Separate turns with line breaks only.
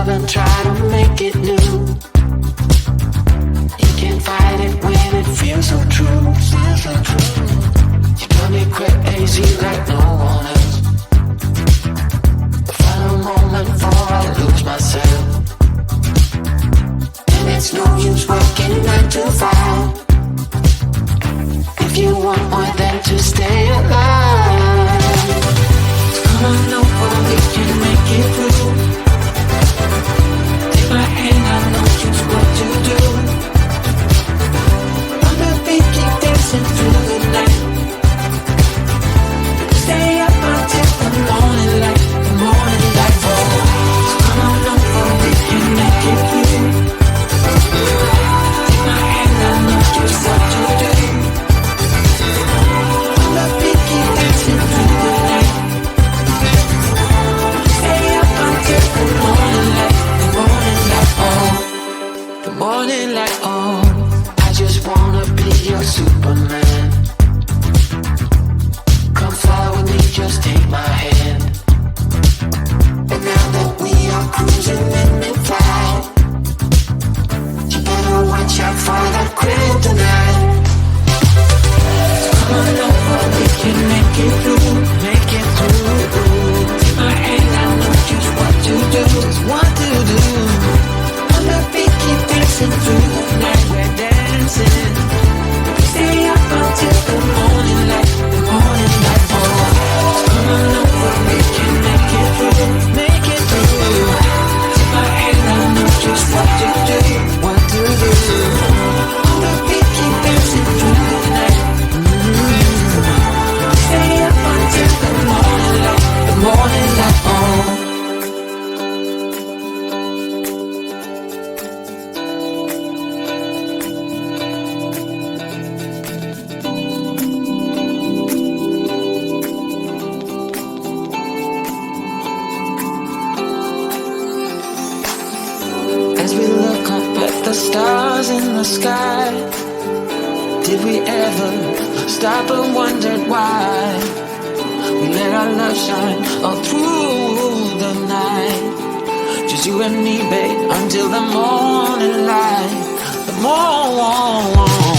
old and try to make it new. You can't fight it when it feels so true. You got me crazy like no one else. The final moment before I lose myself. And it's no use working 9 to 5 if you want more than to stay alive. Come on over, we can make it through. Take my hand, I know just what to do. On the beat, keep dancing through the night. Stay up until the morning light, the morning light. Oh, come on over, we can make it through. Take my hand, I know just what to do. On the beat, keep dancing through the night. Stay up until the morning light, the morning light. Oh, the morning light. Oh, I just wanna be your Superman. Come fly with me, just take my hand. And now that we are cruising in mid-flight, you better watch out for that kryptonite. Come on over, we can make it through, make it through. Take my hand, I know just what to do, just what to do. On the beat, keep dancing through the night, we're dancing. Stay up until the morning light, the morning light. Oh, come on over, we can make it through, make it through. Take my hand, I know just what to do, what to do. On the beat, keep dancing through the night. Stay up until the morning light, the morning light. Oh. As we look up at the stars in the sky, did we ever stop and wondered why we let our love shine all through the night? Just you and me, babe, until the morning light, the morning.